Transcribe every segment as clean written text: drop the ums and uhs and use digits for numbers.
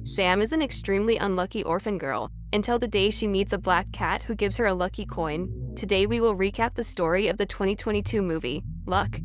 Sam is an extremely unlucky orphan girl, until the day she meets a black cat who gives her a lucky coin. Today we will recap the story of the 2022 movie, Luck.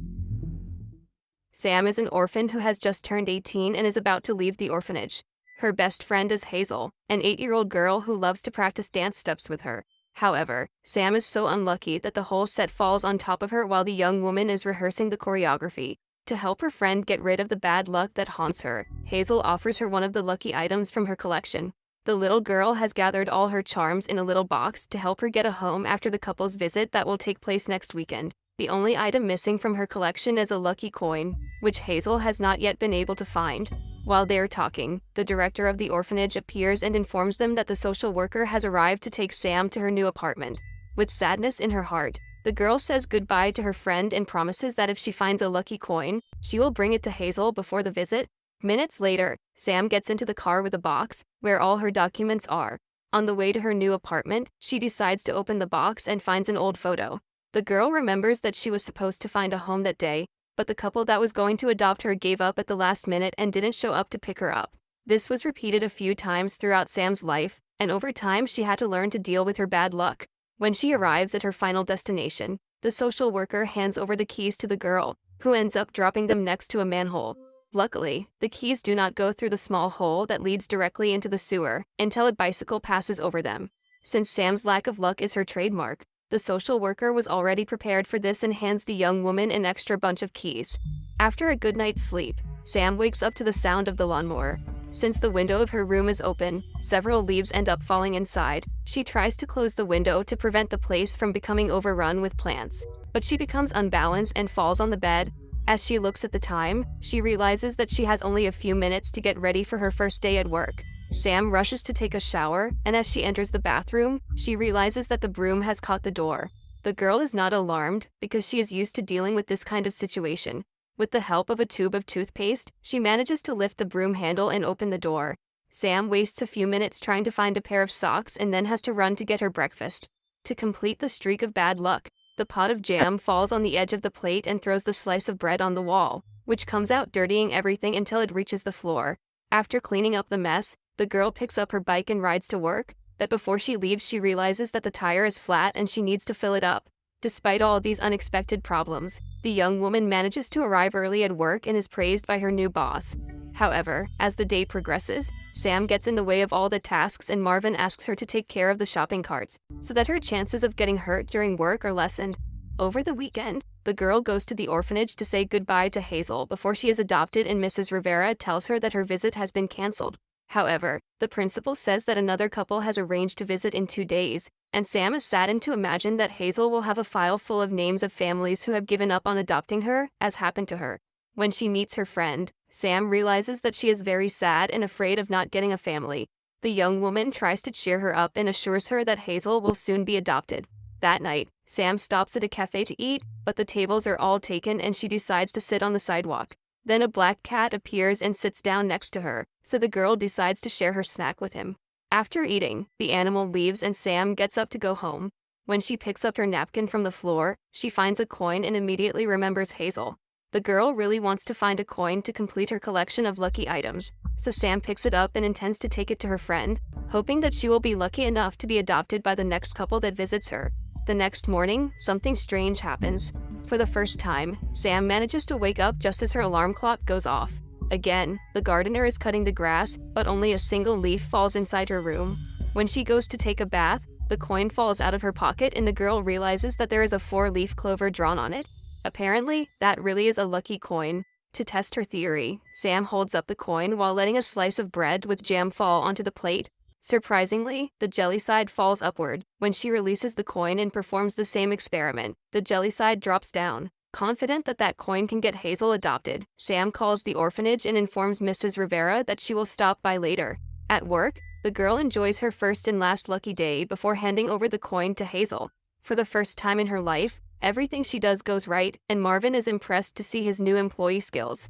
Sam is an orphan who has just turned 18 and is about to leave the orphanage. Her best friend is Hazel, an 8-year-old girl who loves to practice dance steps with her. However, Sam is so unlucky that the whole set falls on top of her while the young woman is rehearsing the choreography. To help her friend get rid of the bad luck that haunts her, Hazel offers her one of the lucky items from her collection. The little girl has gathered all her charms in a little box to help her get a home after the couple's visit that will take place next weekend. The only item missing from her collection is a lucky coin, which Hazel has not yet been able to find. While they are talking, the director of the orphanage appears and informs them that the social worker has arrived to take Sam to her new apartment. With sadness in her heart, the girl says goodbye to her friend and promises that if she finds a lucky coin, she will bring it to Hazel before the visit. Minutes later, Sam gets into the car with a box, where all her documents are. On the way to her new apartment, she decides to open the box and finds an old photo. The girl remembers that she was supposed to find a home that day, but the couple that was going to adopt her gave up at the last minute and didn't show up to pick her up. This was repeated a few times throughout Sam's life, and over time she had to learn to deal with her bad luck. When she arrives at her final destination, the social worker hands over the keys to the girl, who ends up dropping them next to a manhole. Luckily, the keys do not go through the small hole that leads directly into the sewer until a bicycle passes over them. Since Sam's lack of luck is her trademark, the social worker was already prepared for this and hands the young woman an extra bunch of keys. After a good night's sleep, Sam wakes up to the sound of the lawnmower. Since the window of her room is open, several leaves end up falling inside. She tries to close the window to prevent the place from becoming overrun with plants, but she becomes unbalanced and falls on the bed. As she looks at the time, she realizes that she has only a few minutes to get ready for her first day at work. Sam rushes to take a shower, and as she enters the bathroom, she realizes that the broom has caught the door. The girl is not alarmed because she is used to dealing with this kind of situation. With the help of a tube of toothpaste, she manages to lift the broom handle and open the door. Sam wastes a few minutes trying to find a pair of socks and then has to run to get her breakfast. To complete the streak of bad luck, the pot of jam falls on the edge of the plate and throws the slice of bread on the wall, which comes out dirtying everything until it reaches the floor. After cleaning up the mess, the girl picks up her bike and rides to work, but before she leaves she realizes that the tire is flat and she needs to fill it up. Despite all these unexpected problems, the young woman manages to arrive early at work and is praised by her new boss. However, as the day progresses, Sam gets in the way of all the tasks and Marvin asks her to take care of the shopping carts, so that her chances of getting hurt during work are lessened. Over the weekend, the girl goes to the orphanage to say goodbye to Hazel before she is adopted and Mrs. Rivera tells her that her visit has been cancelled. However, the principal says that another couple has arranged to visit in 2 days, and Sam is saddened to imagine that Hazel will have a file full of names of families who have given up on adopting her, as happened to her. When she meets her friend, Sam realizes that she is very sad and afraid of not getting a family. The young woman tries to cheer her up and assures her that Hazel will soon be adopted. That night, Sam stops at a cafe to eat, but the tables are all taken and she decides to sit on the sidewalk. Then a black cat appears and sits down next to her, so the girl decides to share her snack with him. After eating, the animal leaves and Sam gets up to go home. When she picks up her napkin from the floor, she finds a coin and immediately remembers Hazel. The girl really wants to find a coin to complete her collection of lucky items, so Sam picks it up and intends to take it to her friend, hoping that she will be lucky enough to be adopted by the next couple that visits her. The next morning, something strange happens. For the first time, Sam manages to wake up just as her alarm clock goes off. Again, the gardener is cutting the grass, but only a single leaf falls inside her room. When she goes to take a bath, the coin falls out of her pocket and the girl realizes that there is a 4-leaf clover drawn on it. Apparently, that really is a lucky coin. To test her theory, Sam holds up the coin while letting a slice of bread with jam fall onto the plate. Surprisingly, the jelly side falls upward. When she releases the coin and performs the same experiment, the jelly side drops down. Confident that that coin can get Hazel adopted, Sam calls the orphanage and informs Mrs. Rivera that she will stop by later. At work, the girl enjoys her first and last lucky day before handing over the coin to Hazel. For the first time in her life, everything she does goes right, and Marvin is impressed to see his new employee skills.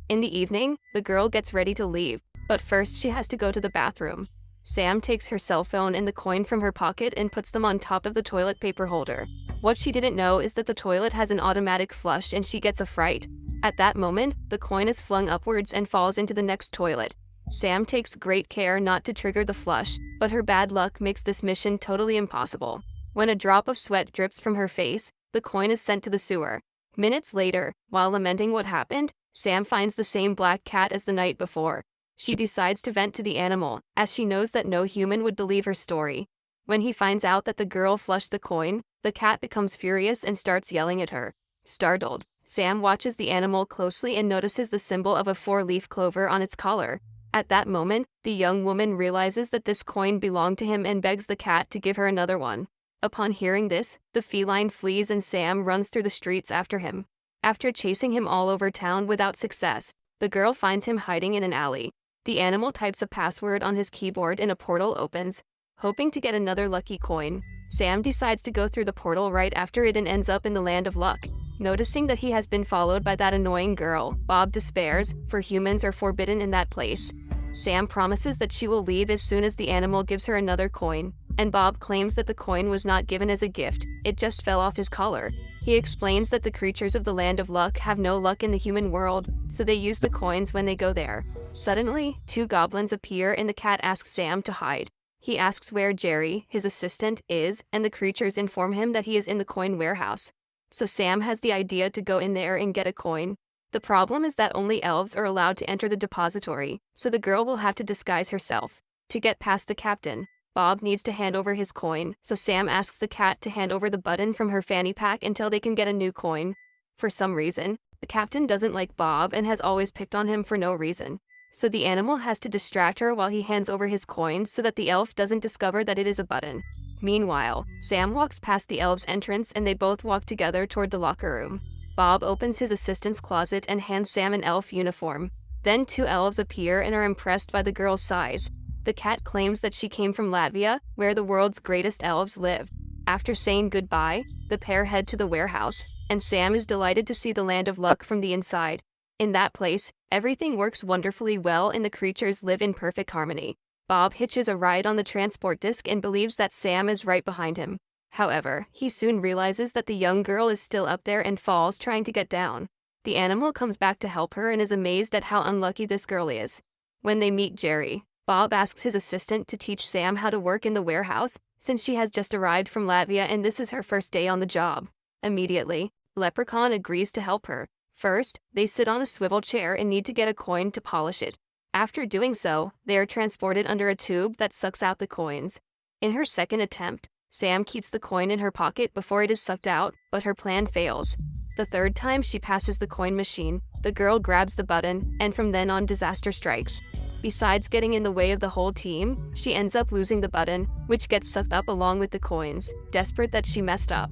In the evening, the girl gets ready to leave, but first she has to go to the bathroom. Sam takes her cell phone and the coin from her pocket and puts them on top of the toilet paper holder. What she didn't know is that the toilet has an automatic flush and she gets a fright. At that moment, the coin is flung upwards and falls into the next toilet. Sam takes great care not to trigger the flush, but her bad luck makes this mission totally impossible. When a drop of sweat drips from her face, the coin is sent to the sewer. Minutes later, while lamenting what happened, Sam finds the same black cat as the night before. She decides to vent to the animal, as she knows that no human would believe her story. When he finds out that the girl flushed the coin, the cat becomes furious and starts yelling at her. Startled, Sam watches the animal closely and notices the symbol of a four-leaf clover on its collar. At that moment, the young woman realizes that this coin belonged to him and begs the cat to give her another one. Upon hearing this, the feline flees and Sam runs through the streets after him. After chasing him all over town without success, the girl finds him hiding in an alley. The animal types a password on his keyboard and a portal opens. Hoping to get another lucky coin, Sam decides to go through the portal right after it and ends up in the land of luck. Noticing that he has been followed by that annoying girl, Bob despairs, for humans are forbidden in that place. Sam promises that she will leave as soon as the animal gives her another coin, and Bob claims that the coin was not given as a gift, it just fell off his collar. He explains that the creatures of the land of luck have no luck in the human world, so they use the coins when they go there. Suddenly, two goblins appear and the cat asks Sam to hide. He asks where Jerry, his assistant, is, and the creatures inform him that he is in the coin warehouse. So Sam has the idea to go in there and get a coin. The problem is that only elves are allowed to enter the depository, so the girl will have to disguise herself. To get past the captain, Bob needs to hand over his coin, so Sam asks the cat to hand over the button from her fanny pack until they can get a new coin. For some reason, the captain doesn't like Bob and has always picked on him for no reason. So the animal has to distract her while he hands over his coin so that the elf doesn't discover that it is a button. Meanwhile, Sam walks past the elf's entrance and they both walk together toward the locker room. Bob opens his assistant's closet and hands Sam an elf uniform. Then two elves appear and are impressed by the girl's size. The cat claims that she came from Latvia, where the world's greatest elves live. After saying goodbye, the pair head to the warehouse, and Sam is delighted to see the land of luck from the inside. In that place, everything works wonderfully well and the creatures live in perfect harmony. Bob hitches a ride on the transport disc and believes that Sam is right behind him. However, he soon realizes that the young girl is still up there and falls trying to get down. The animal comes back to help her and is amazed at how unlucky this girl is. When they meet Jerry, Bob asks his assistant to teach Sam how to work in the warehouse, since she has just arrived from Latvia and this is her first day on the job. Immediately, Leprechaun agrees to help her. First, they sit on a swivel chair and need to get a coin to polish it. After doing so, they are transported under a tube that sucks out the coins. In her second attempt, Sam keeps the coin in her pocket before it is sucked out, but her plan fails. The third time she passes the coin machine, the girl grabs the button, and from then on disaster strikes. Besides getting in the way of the whole team, she ends up losing the button, which gets sucked up along with the coins, desperate that she messed up.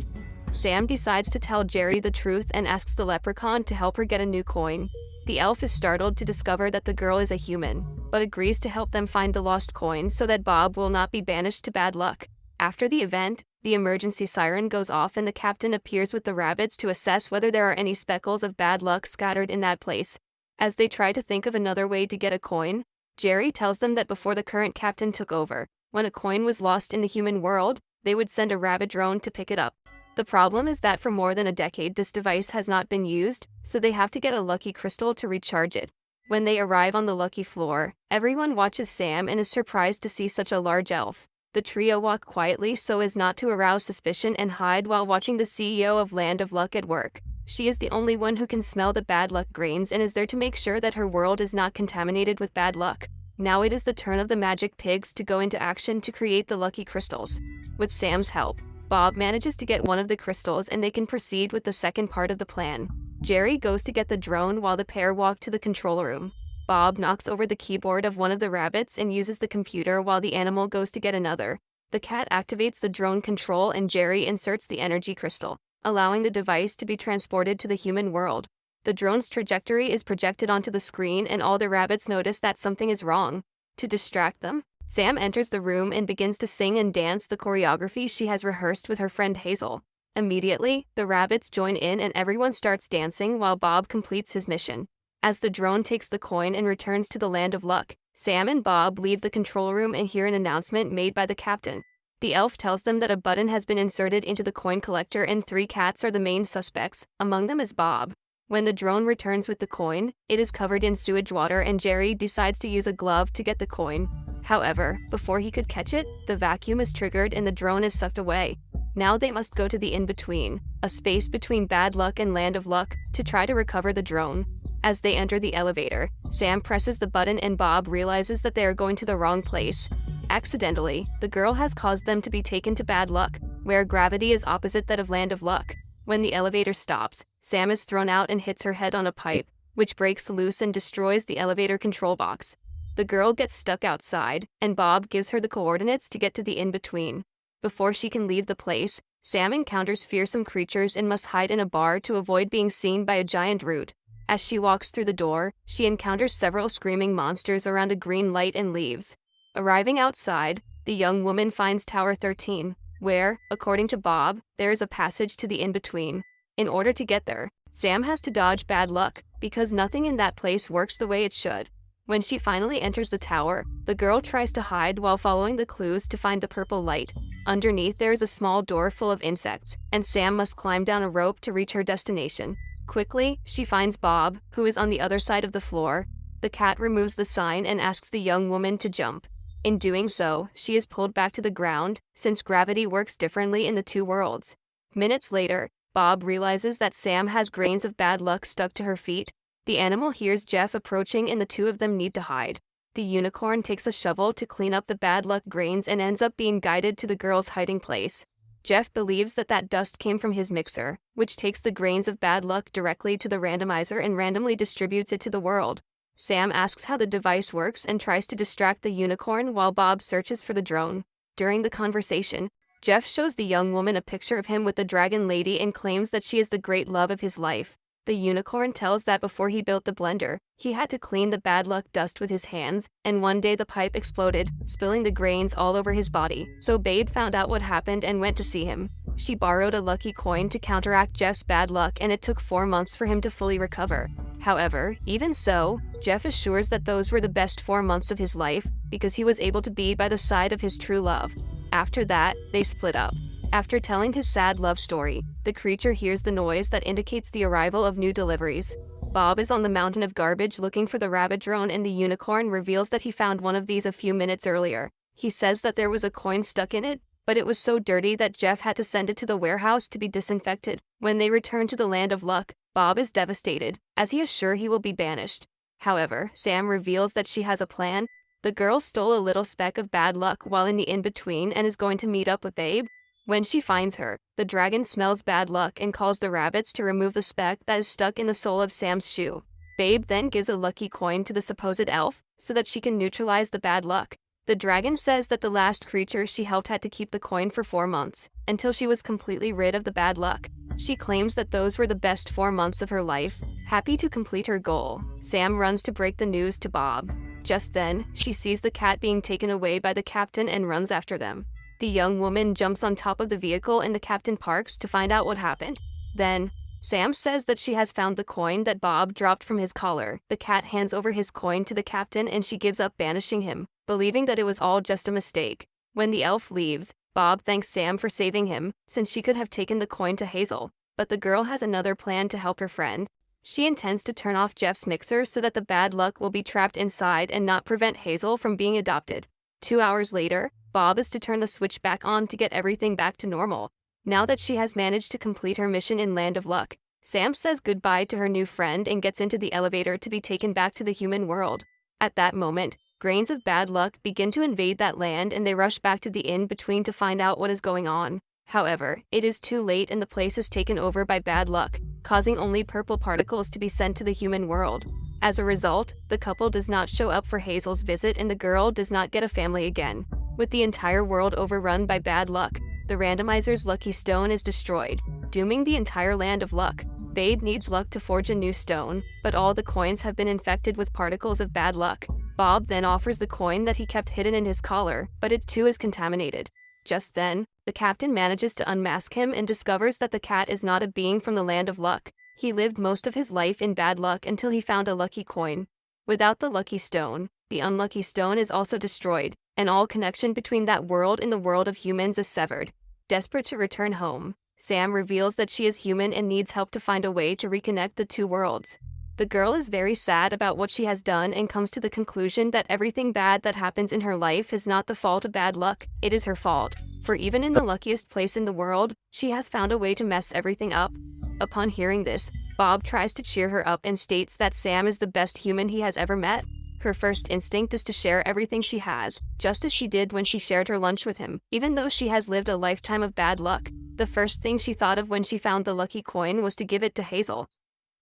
Sam decides to tell Jerry the truth and asks the leprechaun to help her get a new coin. The elf is startled to discover that the girl is a human, but agrees to help them find the lost coin so that Bob will not be banished to bad luck. After the event, the emergency siren goes off and the captain appears with the rabbits to assess whether there are any speckles of bad luck scattered in that place. As they try to think of another way to get a coin, Jerry tells them that before the current captain took over, when a coin was lost in the human world, they would send a rabbit drone to pick it up. The problem is that for more than a decade this device has not been used, so they have to get a lucky crystal to recharge it. When they arrive on the lucky floor, everyone watches Sam and is surprised to see such a large elf. The trio walk quietly so as not to arouse suspicion and hide while watching the CEO of Land of Luck at work. She is the only one who can smell the bad luck grains and is there to make sure that her world is not contaminated with bad luck. Now it is the turn of the magic pigs to go into action to create the lucky crystals. With Sam's help, Bob manages to get one of the crystals and they can proceed with the second part of the plan. Jerry goes to get the drone while the pair walk to the control room. Bob knocks over the keyboard of one of the rabbits and uses the computer while the animal goes to get another. The cat activates the drone control and Jerry inserts the energy crystal, allowing the device to be transported to the human world. The drone's trajectory is projected onto the screen and all the rabbits notice that something is wrong. To distract them, Sam enters the room and begins to sing and dance the choreography she has rehearsed with her friend Hazel. Immediately, the rabbits join in and everyone starts dancing while Bob completes his mission. As the drone takes the coin and returns to the Land of Luck, Sam and Bob leave the control room and hear an announcement made by the captain. The elf tells them that a button has been inserted into the coin collector and 3 cats are the main suspects, among them is Bob. When the drone returns with the coin, it is covered in sewage water and Jerry decides to use a glove to get the coin. However, before he could catch it, the vacuum is triggered and the drone is sucked away. Now they must go to the in-between, a space between bad luck and land of luck, to try to recover the drone. As they enter the elevator, Sam presses the button and Bob realizes that they are going to the wrong place. Accidentally, the girl has caused them to be taken to bad luck, where gravity is opposite that of land of luck. When the elevator stops, Sam is thrown out and hits her head on a pipe, which breaks loose and destroys the elevator control box. The girl gets stuck outside, and Bob gives her the coordinates to get to the in-between. Before she can leave the place, Sam encounters fearsome creatures and must hide in a bar to avoid being seen by a giant root. As she walks through the door, she encounters several screaming monsters around a green light and leaves. Arriving outside, the young woman finds Tower 13, where, according to Bob, there is a passage to the in-between. In order to get there, Sam has to dodge bad luck, because nothing in that place works the way it should. When she finally enters the tower, the girl tries to hide while following the clues to find the purple light. Underneath there is a small door full of insects, and Sam must climb down a rope to reach her destination. Quickly, she finds Bob, who is on the other side of the floor. The cat removes the sign and asks the young woman to jump. In doing so, she is pulled back to the ground, since gravity works differently in the two worlds. Minutes later, Bob realizes that Sam has grains of bad luck stuck to her feet. The animal hears Jeff approaching and the two of them need to hide. The unicorn takes a shovel to clean up the bad luck grains and ends up being guided to the girl's hiding place. Jeff believes that dust came from his mixer, which takes the grains of bad luck directly to the randomizer and randomly distributes it to the world. Sam asks how the device works and tries to distract the unicorn while Bob searches for the drone. During the conversation, Jeff shows the young woman a picture of him with the dragon lady and claims that she is the great love of his life. The unicorn tells that before he built the blender, he had to clean the bad luck dust with his hands, and one day the pipe exploded, spilling the grains all over his body. So Babe found out what happened and went to see him. She borrowed a lucky coin to counteract Jeff's bad luck, and it took 4 months for him to fully recover. However, even so, Jeff assures that those were the best 4 months of his life, because he was able to be by the side of his true love. After that, they split up. After telling his sad love story, the creature hears the noise that indicates the arrival of new deliveries. Bob is on the mountain of garbage looking for the rabbit drone, and the unicorn reveals that he found one of these a few minutes earlier. He says that there was a coin stuck in it, but it was so dirty that Jeff had to send it to the warehouse to be disinfected. When they return to the land of luck, Bob is devastated, as he is sure he will be banished. However, Sam reveals that she has a plan. The girl stole a little speck of bad luck while in the in-between and is going to meet up with Babe. When she finds her, the dragon smells bad luck and calls the rabbits to remove the speck that is stuck in the sole of Sam's shoe. Babe then gives a lucky coin to the supposed elf, so that she can neutralize the bad luck. The dragon says that the last creature she helped had to keep the coin for 4 months, until she was completely rid of the bad luck. She claims that those were the best 4 months of her life. Happy to complete her goal, Sam runs to break the news to Bob. Just then, she sees the cat being taken away by the captain and runs after them. The young woman jumps on top of the vehicle and the captain parks to find out what happened. Then, Sam says that she has found the coin that Bob dropped from his collar. The cat hands over his coin to the captain and she gives up banishing him, believing that it was all just a mistake. When the elf leaves, Bob thanks Sam for saving him, since she could have taken the coin to Hazel. But the girl has another plan to help her friend. She intends to turn off Jeff's mixer so that the bad luck will be trapped inside and not prevent Hazel from being adopted. 2 hours later, Bob is to turn the switch back on to get everything back to normal. Now that she has managed to complete her mission in Land of Luck, Sam says goodbye to her new friend and gets into the elevator to be taken back to the human world. At that moment, grains of bad luck begin to invade that land and they rush back to the in-between to find out what is going on. However, it is too late and the place is taken over by bad luck, causing only purple particles to be sent to the human world. As a result, the couple does not show up for Hazel's visit and the girl does not get a family again. With the entire world overrun by bad luck, the randomizer's lucky stone is destroyed, dooming the entire land of luck. Babe needs luck to forge a new stone, but all the coins have been infected with particles of bad luck. Bob then offers the coin that he kept hidden in his collar, but it too is contaminated. Just then, the captain manages to unmask him and discovers that the cat is not a being from the land of luck. He lived most of his life in bad luck until he found a lucky coin. Without the lucky stone, the unlucky stone is also destroyed, and all connection between that world and the world of humans is severed. Desperate to return home, Sam reveals that she is human and needs help to find a way to reconnect the two worlds. The girl is very sad about what she has done and comes to the conclusion that everything bad that happens in her life is not the fault of bad luck, it is her fault. For even in the luckiest place in the world, she has found a way to mess everything up. Upon hearing this, Bob tries to cheer her up and states that Sam is the best human he has ever met. Her first instinct is to share everything she has, just as she did when she shared her lunch with him. Even though she has lived a lifetime of bad luck, the first thing she thought of when she found the lucky coin was to give it to Hazel.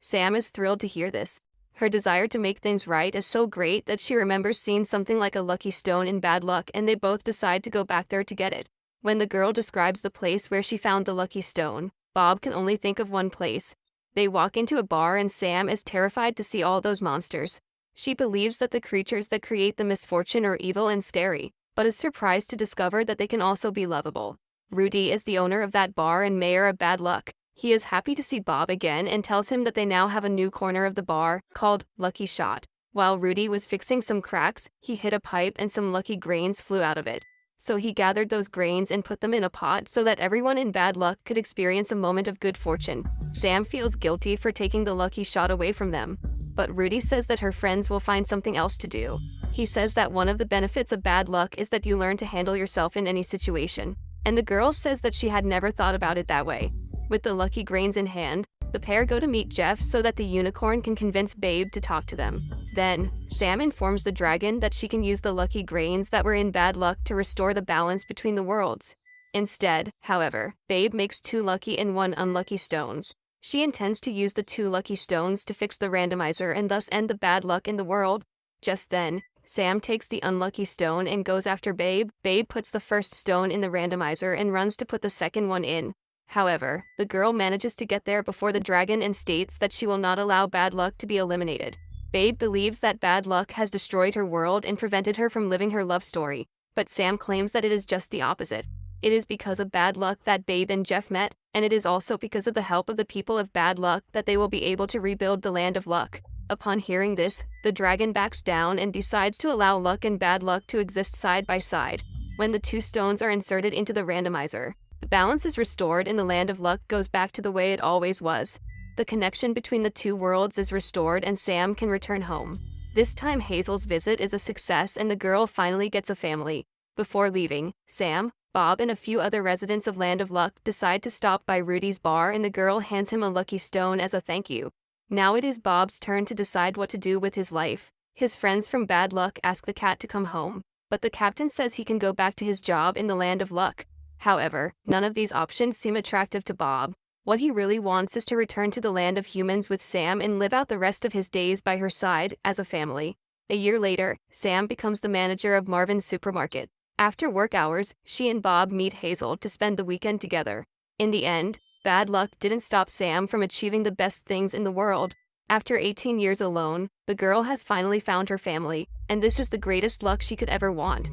Sam is thrilled to hear this. Her desire to make things right is so great that she remembers seeing something like a lucky stone in bad luck, and they both decide to go back there to get it. When the girl describes the place where she found the lucky stone, Bob can only think of one place. They walk into a bar and Sam is terrified to see all those monsters. She believes that the creatures that create the misfortune are evil and scary, but is surprised to discover that they can also be lovable. Rudy is the owner of that bar and mayor of Bad Luck. He is happy to see Bob again and tells him that they now have a new corner of the bar, called Lucky Shot. While Rudy was fixing some cracks, he hit a pipe and some lucky grains flew out of it. So he gathered those grains and put them in a pot so that everyone in Bad Luck could experience a moment of good fortune. Sam feels guilty for taking the lucky shot away from them, but Rudy says that her friends will find something else to do. He says that one of the benefits of bad luck is that you learn to handle yourself in any situation, and the girl says that she had never thought about it that way. With the lucky grains in hand, the pair go to meet Jeff so that the unicorn can convince Babe to talk to them. Then, Sam informs the dragon that she can use the lucky grains that were in Bad Luck to restore the balance between the worlds. Instead, however, Babe makes 2 lucky and 1 unlucky stones. She intends to use the 2 lucky stones to fix the randomizer and thus end the bad luck in the world. Just then, Sam takes the unlucky stone and goes after Babe. Babe puts the first stone in the randomizer and runs to put the second one in. However, the girl manages to get there before the dragon and states that she will not allow bad luck to be eliminated. Babe believes that bad luck has destroyed her world and prevented her from living her love story, but Sam claims that it is just the opposite. It is because of bad luck that Babe and Jeff met, and it is also because of the help of the people of Bad Luck that they will be able to rebuild the Land of Luck. Upon hearing this, the dragon backs down and decides to allow luck and bad luck to exist side by side. When the 2 stones are inserted into the randomizer, the balance is restored and the Land of Luck goes back to the way it always was. The connection between the 2 worlds is restored and Sam can return home. This time Hazel's visit is a success and the girl finally gets a family. Before leaving, Sam, Bob and a few other residents of Land of Luck decide to stop by Rudy's bar and the girl hands him a lucky stone as a thank you. Now it is Bob's turn to decide what to do with his life. His friends from Bad Luck ask the cat to come home, but the captain says he can go back to his job in the Land of Luck. However, none of these options seem attractive to Bob. What he really wants is to return to the land of humans with Sam and live out the rest of his days by her side as a family. A year later, Sam becomes the manager of Marvin's supermarket. After work hours, she and Bob meet Hazel to spend the weekend together. In the end, bad luck didn't stop Sam from achieving the best things in the world. After 18 years alone, the girl has finally found her family, and this is the greatest luck she could ever want.